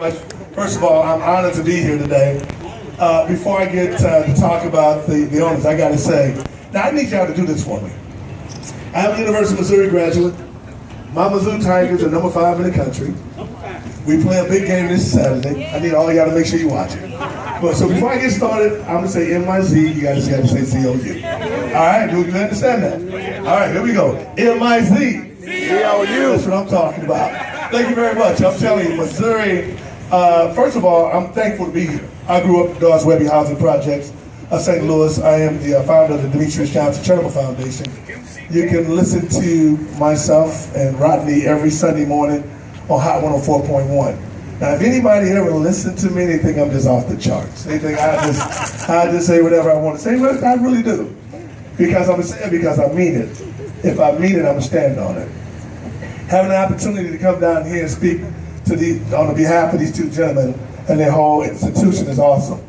First of all, I'm honored to be here today. Before I get to talk about the owners, I got to say, now I need y'all to do this for me. I'm a University of Missouri graduate. My Mizzou Tigers are number 5 in the country. We play a big game this Saturday. I need all y'all to make sure you watch it. But so before I get started, I'm gonna say M-I-Z. You guys got to say Z-O-U. All right, do you understand that? All right, here we go. M-I-Z. Z-O-U. That's what I'm talking about. Thank you very much. I'm telling you, Missouri. First of all, I'm thankful to be here. I grew up in Dawes Webby Housing Projects of St. Louis. I am the founder of the Demetrius Johnson Charitable Foundation. You can listen to myself and Rodney every Sunday morning on Hot 104.1. Now, if anybody ever listened to me, they think I'm just off the charts. They think I just say whatever I want to say. Well, I really do. Because I'm going to say it because I mean it. If I mean it, I'm going to stand on it. Having an opportunity to come down here and speak on the behalf of these two gentlemen and their whole institution is awesome.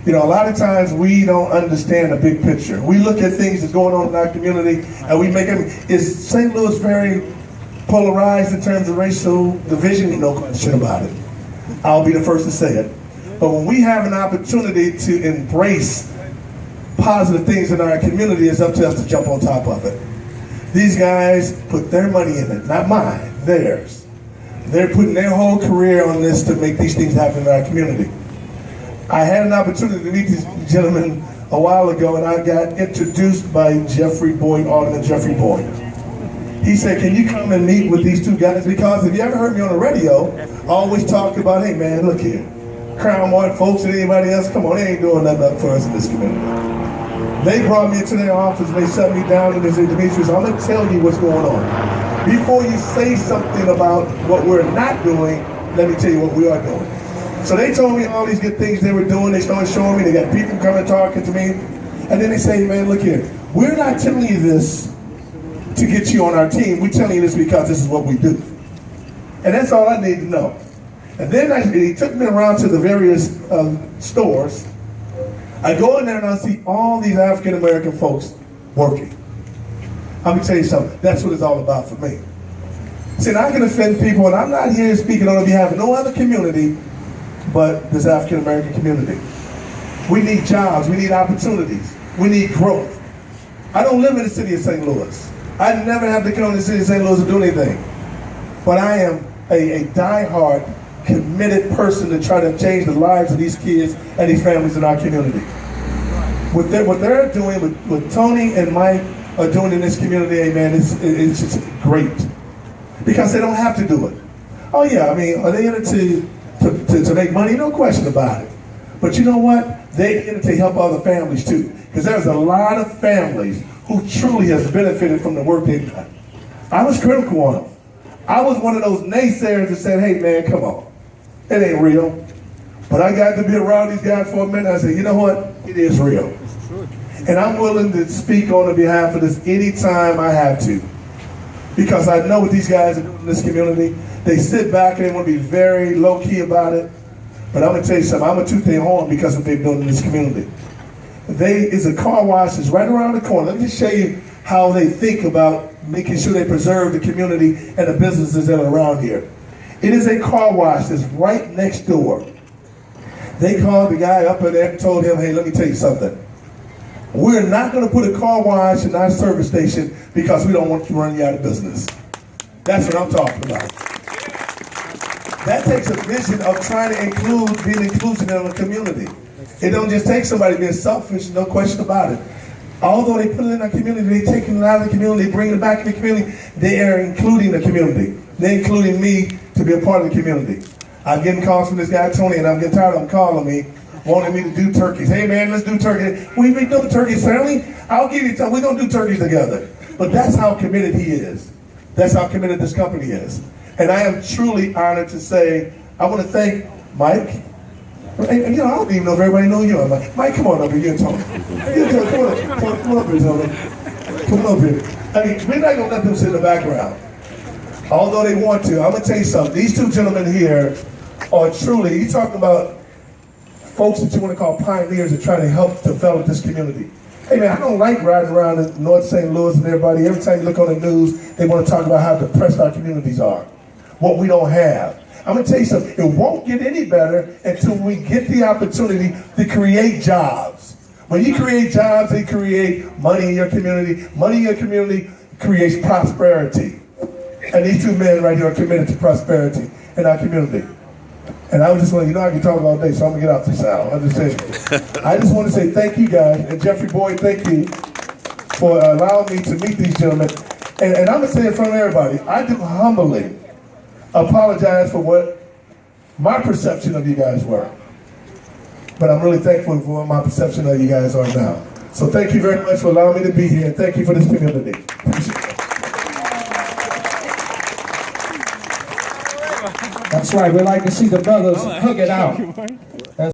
You know, a lot of times we don't understand the big picture. We look at things that's going on in our community and we make them. Is St. Louis very polarized in terms of racial division? No question about it. I'll be the first to say it. But when we have an opportunity to embrace positive things in our community, it's up to us to jump on top of it. These guys put their money in it, not mine, theirs. They're putting their whole career on this to make these things happen in our community. I had an opportunity to meet these gentlemen a while ago, and I got introduced by Jeffrey Boyd, Alderman Jeffrey Boyd. He said, can you come and meet with these two guys? Because if you ever heard me on the radio, I always talk about, hey man, look here. Crown Mart folks and anybody else, come on, they ain't doing nothing for us in this community. They brought me into their office and they shut me down and they said, Demetrius, I'm gonna tell you what's going on. Before you say something about what we're not doing, let me tell you what we are doing. So they told me all these good things they were doing. They started showing me. They got people coming talking to me. And then they say, man, look here. We're not telling you this to get you on our team. We're telling you this because this is what we do. And that's all I need to know. And then he took me around to the various stores. I go in there and I see all these African-American folks working. I'm going to tell you something. That's what it's all about for me. See, I can offend people, and I'm not here speaking on behalf of no other community but this African-American community. We need jobs. We need opportunities. We need growth. I don't live in the city of St. Louis. I never have to come to the city of St. Louis to do anything. But I am a die-hard, committed person to try to change the lives of these kids and these families in our community. What they're doing, what Tony and Mike are doing in this community, amen, it's just great. Because they don't have to do it. Oh yeah, I mean, are they in it to make money? No question about it. But you know what? They're in it to help other families too. Because there's a lot of families who truly has benefited from the work they've done. I was critical on them. I was one of those naysayers that said, hey man, come on. It ain't real. But I got to be around these guys for a minute. I said, you know what? It is real. And I'm willing to speak on the behalf of this anytime I have to. Because I know what these guys are doing in this community. They sit back and they want to be very low-key about it. But I'm going to tell you something. I'm going to toot their horn because of what they're doing in this community. Is a car wash that's right around the corner. Let me just show you how they think about making sure they preserve the community and the businesses that are around here. It is a car wash that's right next door. They called the guy up there and told him, hey, let me tell you something. We're not going to put a car wash in our service station because we don't want to run you out of business. That's what I'm talking about. That takes a vision of trying to being inclusive in a community. It don't just take somebody being selfish, no question about it. Although they put it in our community, they taking it out of the community, bringing it back in the community, they are including the community. They're including me to be a part of the community. I'm getting calls from this guy, Tony, and I'm getting tired of him calling me, wanting me to do turkeys. Hey man, let's do turkey. We've been doing turkeys, family. I'll give you time. We're going to do turkeys together. But that's how committed he is. That's how committed this company is. And I am truly honored to say, I want to thank Mike. And, you know, I don't even know if everybody knows you. I'm like, Mike, come on up here. You're Tony. Come on up here, Tony. Come on up here. I mean, we're not going to let them sit in the background. Although they want to. I'm going to tell you something. These two gentlemen here are truly, you're talking about folks that you want to call pioneers that try to help develop this community. Hey man, I don't like riding around in North St. Louis and everybody. Every time you look on the news, they want to talk about how depressed our communities are, what we don't have. I'm going to tell you something. It won't get any better until we get the opportunity to create jobs. When you create jobs, they create money in your community. Money in your community creates prosperity. And these two men right here are committed to prosperity in our community. And I was just want to, I can talk all day, so I'm going to get off this out. I just want to say thank you guys. And Jeffrey Boyd, thank you for allowing me to meet these gentlemen. And I'm going to say in front of everybody, I do humbly apologize for what my perception of you guys were. But I'm really thankful for what my perception of you guys are now. So thank you very much for allowing me to be here, and thank you for this community. Appreciate it. That's right. We like to see the brothers hug it out.